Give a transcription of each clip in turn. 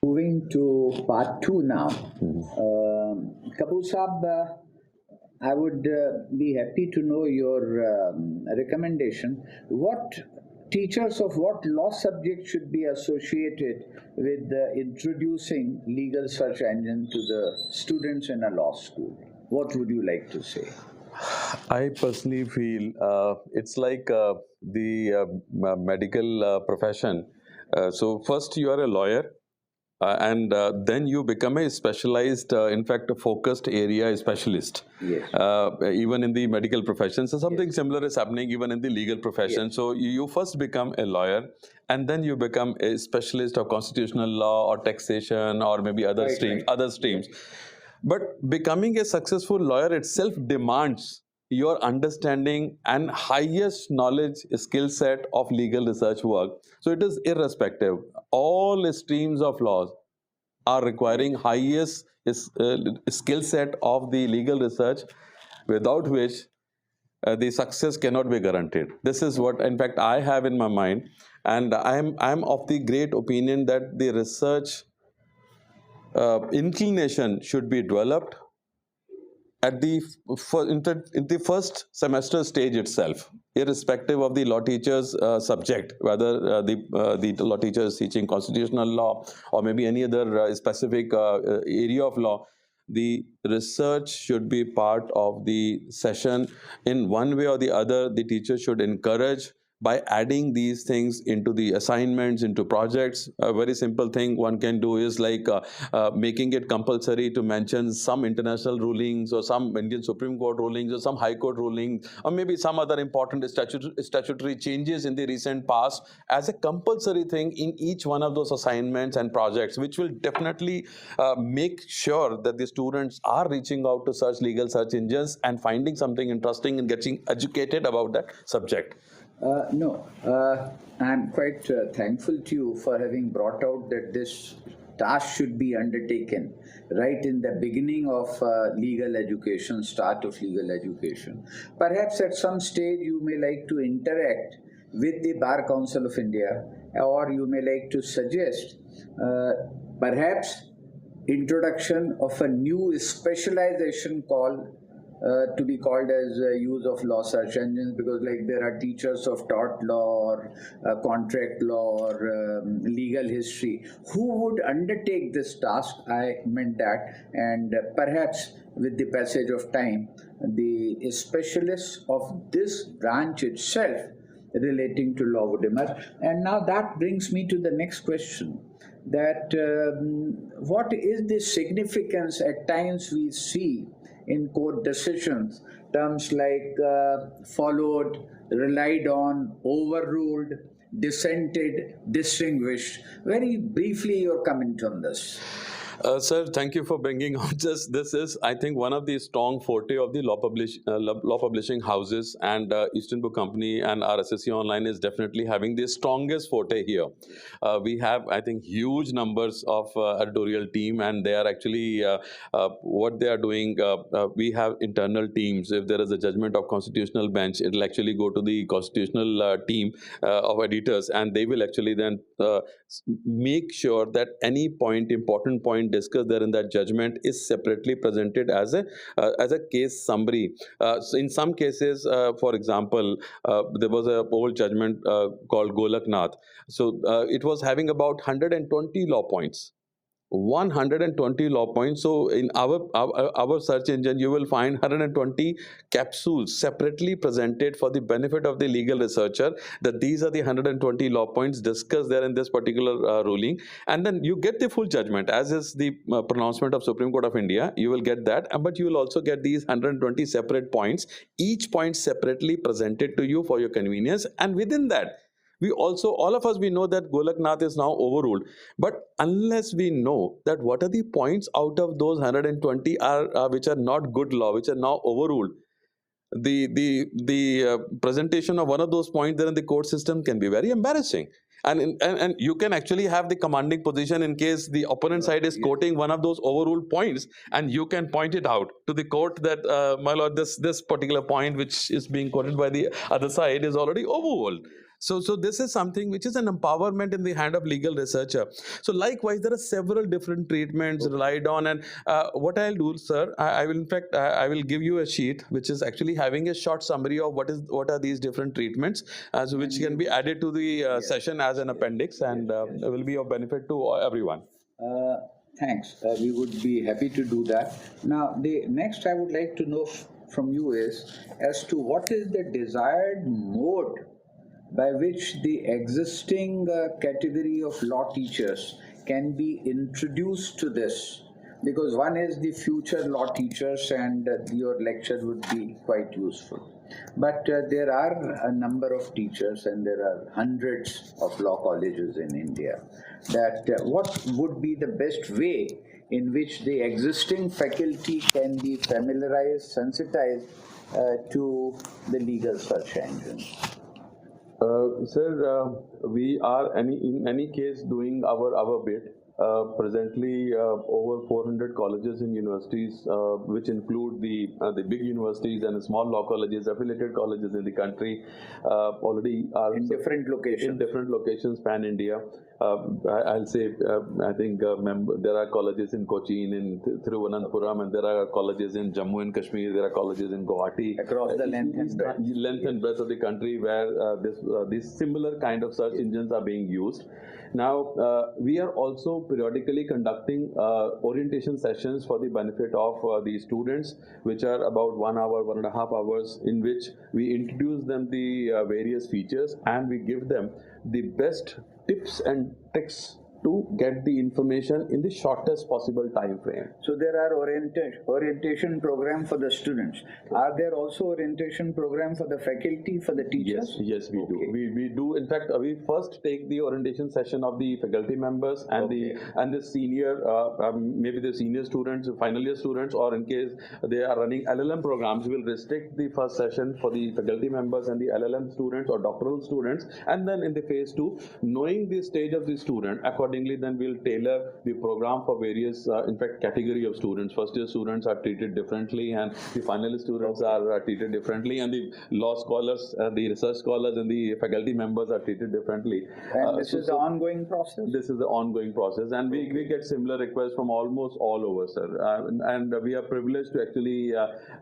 Moving to part two now. Kapoor Saab, I would be happy to know your recommendation. What teachers of what law subject should be associated with introducing legal search engine to the students in a law school? What would you like to say? I personally feel it's like the medical profession. So first you are a lawyer, and then you become a specialized, in fact, a focused area specialist. Yes. Even in the medical profession, so something similar is happening even in the legal profession. Yes. So you first become a lawyer, and then you become a specialist of constitutional law or taxation or maybe other Right, streams. right. Other streams. But becoming a successful lawyer itself demands your understanding and highest knowledge skill set of legal research work. So it is irrespective. All streams of laws are requiring highest skill set of the legal research, without which the success cannot be guaranteed. This is what, in fact, I have in my mind, and I'm of the great opinion that the research inclination should be developed at in the first semester stage itself, irrespective of the law teacher's subject, whether the law teacher is teaching constitutional law or maybe any other specific area of law. The research should be part of the session. In one way or the other, the teacher should encourage by adding these things into the assignments, into projects. A very simple thing one can do is like making it compulsory to mention some international rulings or some Indian Supreme Court rulings or some High Court rulings or maybe some other important statutory changes in the recent past as a compulsory thing in each one of those assignments and projects, which will definitely make sure that the students are reaching out to such legal search engines and finding something interesting and getting educated about that subject. No, I'm quite thankful to you for having brought out that this task should be undertaken right in the beginning of legal education, start of legal education. Perhaps at some stage you may like to interact with the Bar Council of India, or you may like to suggest perhaps introduction of a new specialization called to be called as use of law search engines, because like there are teachers of tort law or contract law or legal history who would undertake this task. I meant that, and perhaps with the passage of time the specialists of this branch itself relating to law would emerge. And now that brings me to the next question, that what is the significance at times we see in court decisions, terms like followed, relied on, overruled, dissented, distinguished. Very briefly, your comment on this. Sir, thank you for bringing on just this is, I think, one of the strong forte of the law publishing houses, and Eastern Book Company and our SCC Online is definitely having the strongest forte here. We have, I think, huge numbers of editorial team, and they are actually what they are doing. We have internal teams. If there is a judgment of constitutional bench, it will actually go to the constitutional team of editors, and they will actually then make sure that any important point discussed there in that judgment is separately presented as a case summary. So in some cases, for example, there was a old judgment called Golaknath. So it was having about 120 law points. 120 law points. So in our search engine, you will find 120 capsules separately presented for the benefit of the legal researcher, that these are the 120 law points discussed there in this particular ruling. And then you get the full judgment, as is the pronouncement of Supreme Court of India. You will get that, but you will also get these 120 separate points, each point separately presented to you for your convenience. And within that, we also, all of us, we know that Golaknath is now overruled. But unless we know that what are the points out of those 120 are which are not good law, which are now overruled, the presentation of one of those points there in the court system can be very embarrassing. And you can actually have the commanding position in case the opponent side is quoting one of those overruled points, and you can point it out to the court that, my lord, this particular point which is being quoted by the other side is already overruled. So this is something which is an empowerment in the hand of legal researcher. So likewise, there are several different treatments relied on, and what I'll do, sir, I will in fact I will give you a sheet which is actually having a short summary of what are these different treatments, as which can be added to the session as an appendix, and will be of benefit to everyone. Uh, Thanks. We would be happy to do that. Now, the next I would like to know from you is as to what is the desired mode by which the existing category of law teachers can be introduced to this. Because one is the future law teachers, and your lecture would be quite useful. But there are a number of teachers, and there are hundreds of law colleges in India. That what would be the best way in which the existing faculty can be familiarized, sensitized to the legal search engine? Sir, we are in any case doing our bit. Presently, over 400 colleges and universities, which include the big universities and small law colleges, affiliated colleges in the country, already are In different locations. In different locations, pan India. I'll say, I think there are colleges in Cochin, in Thiruvananthapuram, and there are colleges in Jammu and Kashmir. There are colleges in Guwahati. Across the length and breadth of the country, where these similar kind of search engines are being used. Now, we are also periodically conducting orientation sessions for the benefit of the students, which are about 1 hour, 1.5 hours, in which we introduce them the various features, and we give them the best tips and tricks to get the information in the shortest possible time frame. So there are orientation program for the students. Are there also orientation program for the faculty, for the teachers? Yes, we do. We do. In fact, we first take the orientation session of the faculty members and the senior, maybe the senior students, final year students, or in case they are running LLM programs, we will restrict the first session for the faculty members and the LLM students or doctoral students, and then in the phase 2, knowing the stage of the student, accordingly then we'll tailor the program for various, in fact, category of students. First year students are treated differently, and the final students are treated differently, and the law scholars, the research scholars, and the faculty members are treated differently. And this is the ongoing process? This is the ongoing process, and we get similar requests from almost all over, sir. And we are privileged to actually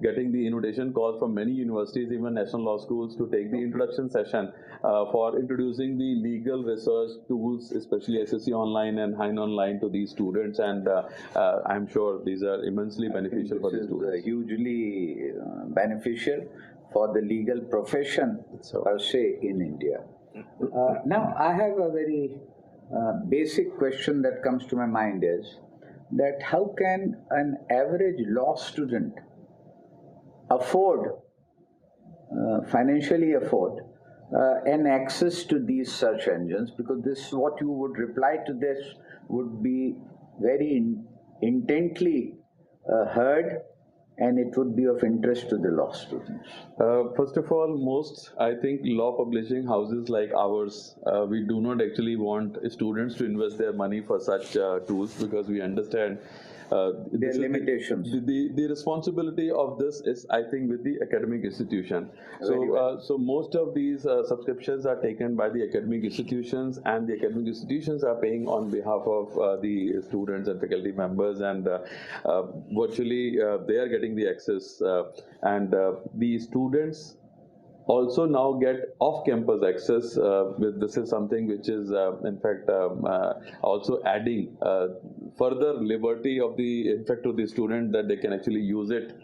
getting the invitation calls from many universities, even national law schools, to take the introduction session for introducing the legal research tools, especially SCC Online and Hein Online, to these students, and I'm sure these are immensely beneficial for the students. Hugely beneficial for the legal profession per se in India. Now, I have a very basic question that comes to my mind is that how can an average law student afford, financially afford, an access to these search engines? Because this, what you would reply to this would be very intently heard, and it would be of interest to the law students. First of all, most, I think, law publishing houses like ours, we do not actually want students to invest their money for such tools, because we understand their limitations. The responsibility of this is, I think, with the academic institution. So most of these subscriptions are taken by the academic institutions, and the academic institutions are paying on behalf of the students and faculty members, and virtually they are getting the access, and the students also now get off-campus access. This is something which is, in fact, also adding further liberty of the, in fact, to the student, that they can actually use it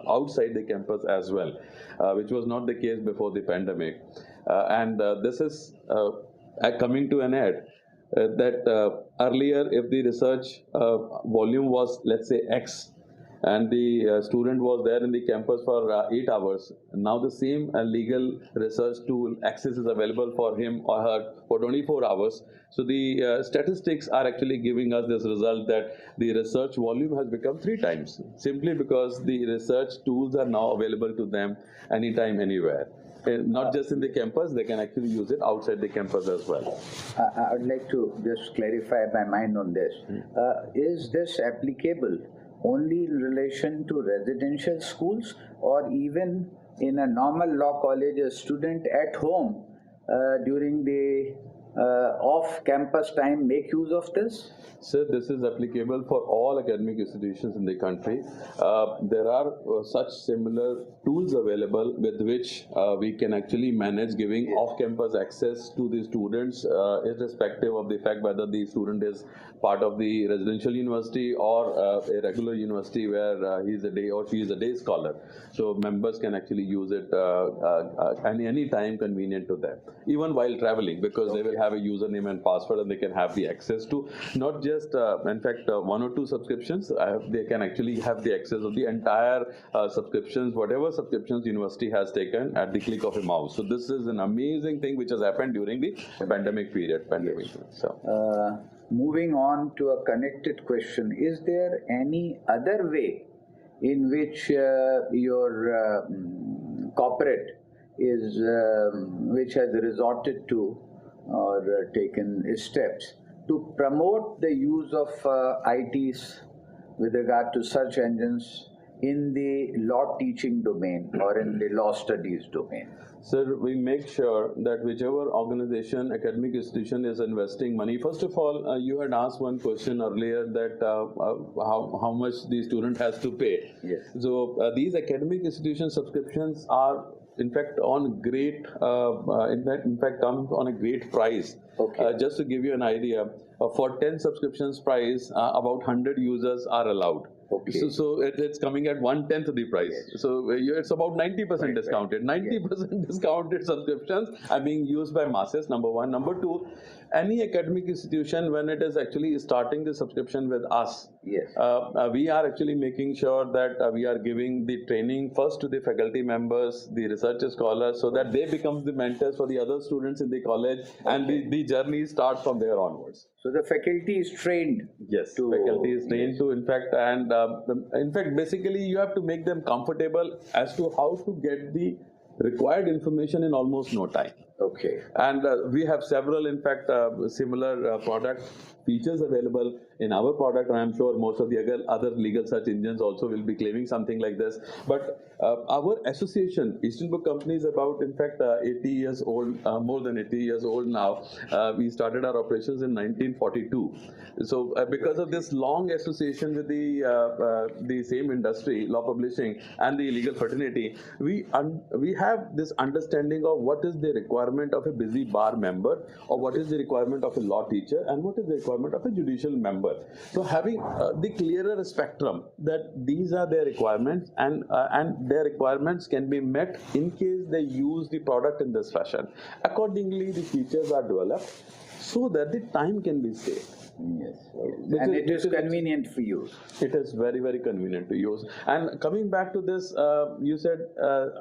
outside the campus as well, which was not the case before the pandemic. And this is coming to an end. That earlier, if the research volume was, let's say, X, and the student was there in the campus for 8 hours, now the same legal research tool access is available for him or her for 24 hours. So the statistics are actually giving us this result that the research volume has become 3 times, simply because the research tools are now available to them anytime, anywhere. Not just in the campus, they can actually use it outside the campus as well. I would like to just clarify my mind on this. Is this applicable only in relation to residential schools, or even in a normal law college, a student at home during the off-campus time make use of this? Sir, this is applicable for all academic institutions in the country. There are such similar tools available with which we can actually manage giving off-campus access to the students, irrespective of the fact whether the student is part of the residential university or a regular university where he is a day or she is a day scholar. So members can actually use it any time convenient to them, even while traveling, because they will have a username and password and they can have the access to not just in fact one or two subscriptions. They can actually have the access of the entire subscriptions, whatever subscriptions university has taken at the click of a mouse. So this is an amazing thing which has happened during the pandemic period. Moving on to a connected question, is there any other way in which your corporate is which has resorted to or taken steps to promote the use of ITs with regard to search engines in the law teaching domain or in the law studies domain? Sir, we make sure that whichever organization, academic institution is investing money. First of all, you had asked one question earlier that how much the student has to pay. Yes. So these academic institution subscriptions are in fact on great, in fact come on a great price. Okay. Just to give you an idea, for 10 subscriptions price, about 100 users are allowed. Okay. So it's coming at 1/10 of the price. Yes. So it's about 90% discounted. 90% discounted subscriptions are being used by masses, number one. Number two, any academic institution, when it is actually starting the subscription with us, yes, we are actually making sure that we are giving the training first to the faculty members, the research scholars, so that they become the mentors for the other students in the college, and the journey starts from there onwards. So the faculty is trained. Yes, faculty is trained to, in fact, and in fact, basically you have to make them comfortable as to how to get the required information in almost no time. Okay. And we have several, in fact, similar product features available in our product, and I'm sure most of the other legal search engines also will be claiming something like this. But our association, Eastern Book Company, is about, in fact, 80 years old, more than 80 years old now. We started our operations in 1942. So because of this long association with the same industry, law publishing, and the legal fraternity, we have this understanding of what is the requirement of a busy bar member, or what is the requirement of a law teacher, and what is the requirement of a judicial member. So having the clearer spectrum that these are their requirements, and their requirements can be met in case they use the product in this fashion. Accordingly, the features are developed so that the time can be saved. Yes, and it is convenient for use. It is very, very convenient to use. And coming back to this, you said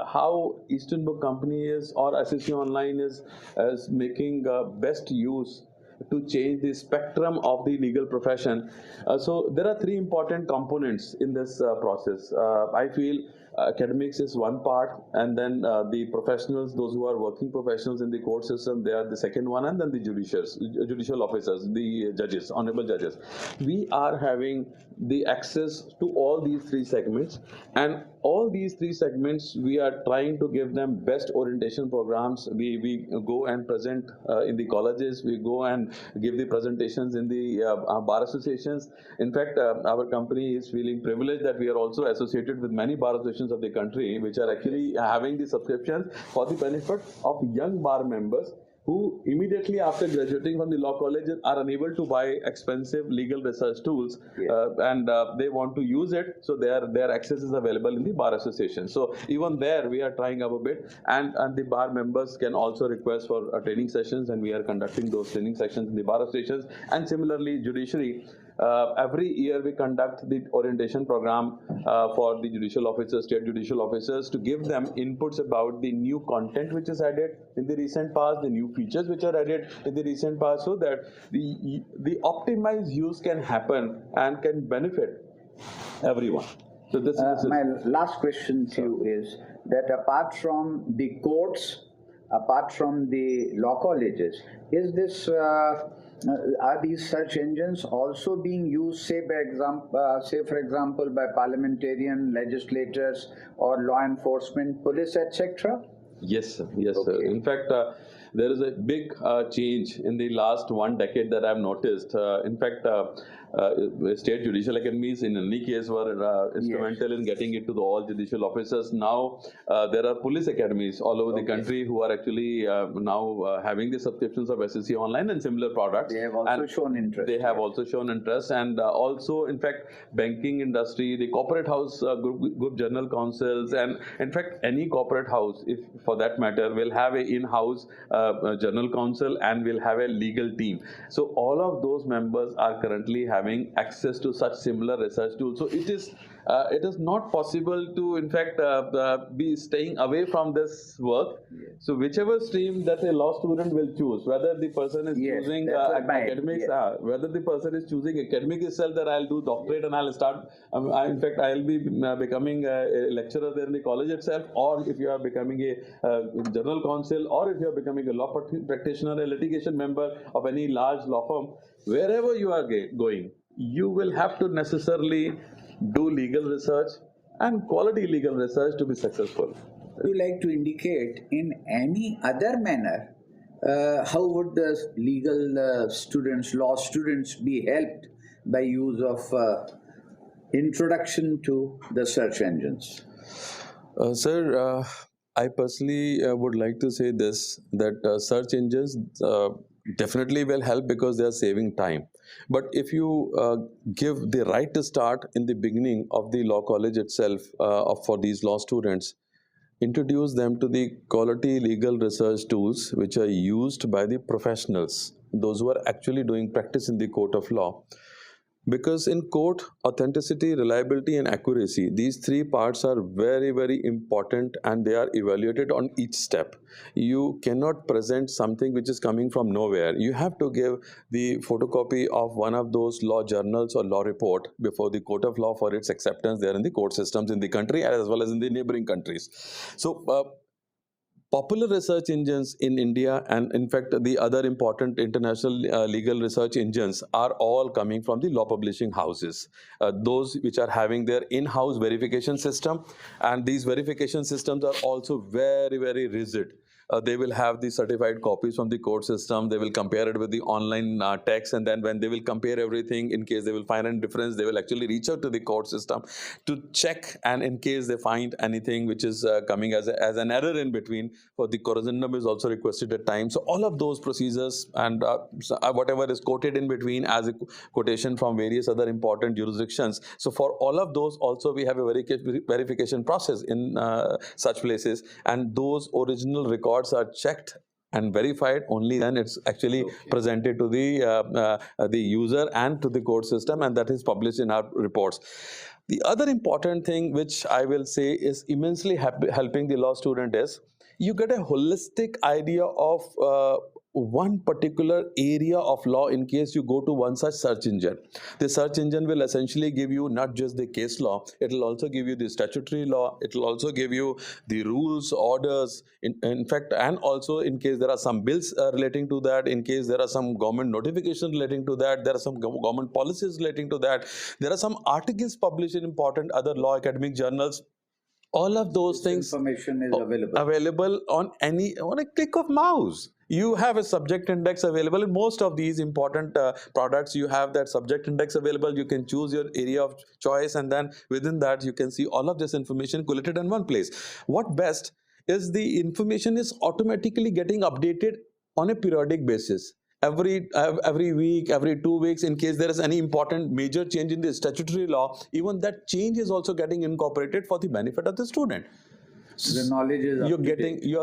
how Eastern Book Company is, or SCC Online is making best use to change the spectrum of the legal profession. So there are three important components in this process. I feel academics is one part, and then the professionals, those who are working professionals in the court system, they are the second one, and then the judicial officers, the judges, honorable judges. We are having the access to all these three segments, and all these three segments we are trying to give them best orientation programs. We go and present in the colleges, we go and give the presentations in the bar associations. In fact, our company is feeling privileged that we are also associated with many bar associations of the country, which are actually having the subscriptions for the benefit of young bar members who immediately after graduating from the law colleges are unable to buy expensive legal research tools, and they want to use it, so their access is available in the bar association. So even there we are trying our bit, and the bar members can also request for training sessions, and we are conducting those training sessions in the bar associations. And similarly, judiciary, every year we conduct the orientation program for the judicial officers, state judicial officers, to give them inputs about the new content which is added in the recent past, the new features which are added in the recent past, so that the optimized use can happen and can benefit everyone. So this is my last question to you is that apart from the courts, apart from the law colleges, is this are these search engines also being used, say for example, by parliamentarian, legislators, or law enforcement, police, etc.? Yes, sir. Yes, sir. In fact, there is a big change in the last 1 decade that I've noticed. In fact, state judicial academies in any case were instrumental in getting it to the all judicial officers. Now there are police academies all over the country who are actually now having the subscriptions of SCC Online and similar products. They have also shown interest. They have also shown interest, and also, in fact, banking industry, the corporate house group general counsels, and in fact, any corporate house, if for that matter, will have a in-house general counsel and will have a legal team. So all of those members are currently having access to such similar research tools. So it is not possible to, in fact, be staying away from this work. Yes. So whichever stream that a law student will choose, whether the person is choosing academics, whether the person is choosing academic itself, that I'll do doctorate and I'll start, in fact, I'll be becoming a lecturer there in the college itself, or if you are becoming a general counsel, or if you are becoming a law practitioner, a litigation member of any large law firm, wherever you are going, you will have to necessarily do legal research and quality legal research to be successful. Would you like to indicate in any other manner how would the legal students, law students be helped by use of introduction to the search engines? Sir, I personally would like to say this, that search engines definitely will help because they are saving time. But if you give the right to start in the beginning of the law college itself for these law students, introduce them to the quality legal research tools which are used by the professionals, those who are actually doing practice in the court of law. Because in court, authenticity, reliability and accuracy, these three parts are very, very important, and they are evaluated on each step. You cannot present something which is coming from nowhere. You have to give the photocopy of one of those law journals or law report before the court of law for its acceptance there in the court systems in the country as well as in the neighboring countries. So, popular research engines in India, and in fact the other important international legal research engines, are all coming from the law publishing houses, those which are having their in-house verification system, and these verification systems are also very, very rigid. They will have the certified copies from the court system. They will compare it with the online text, and then when they will compare everything, in case they will find any difference, they will actually reach out to the court system to check, and in case they find anything which is coming as an error in between, for the corrigendum is also requested at times. So all of those procedures and whatever is quoted in between as a quotation from various other important jurisdictions. So for all of those also we have a verification process in such places, and those original records are checked and verified. Only then it's actually presented to the user and to the court system, and that is published in our reports. The other important thing which I will say is immensely helping the law student is you get a holistic idea of one particular area of law in case you go to one such search engine. The search engine will essentially give you not just the case law, it will also give you the statutory law, it will also give you the rules, orders, in fact, and also in case there are some bills relating to that, in case there are some government notifications relating to that, there are some government policies relating to that, there are some articles published in important other law academic journals. All of those things information is available on a click of mouse. You have a subject index available in most of these important products. You have that subject index available. You can choose your area of choice, and then within that you can see all of this information collated in one place. What best is the information is automatically getting updated on a periodic basis. Every week, every 2 weeks, in case there is any important major change in the statutory law, even that change is also getting incorporated for the benefit of the student. The knowledge is you're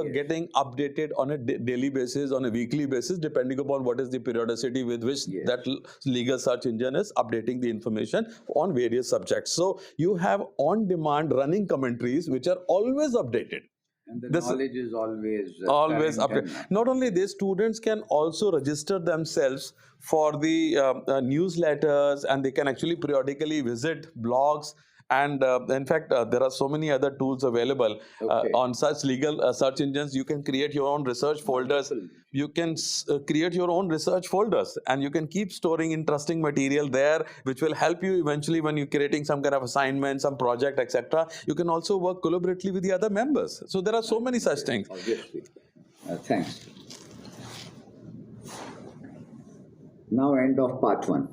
getting updated on a daily basis, on a weekly basis, depending upon what is the periodicity with which that legal search engine is updating the information on various subjects. So you have on-demand running commentaries which are always updated. And the knowledge is always updated. Not only this, students can also register themselves for the newsletters, and they can actually periodically visit blogs. And in fact, there are so many other tools available on such legal search engines. You can create your own research folders. You can create your own research folders, and you can keep storing interesting material there, which will help you eventually when you're creating some kind of assignment, some project, etc. You can also work collaboratively with the other members. So there are so many such things. Obviously. Thanks. Now end of part 1.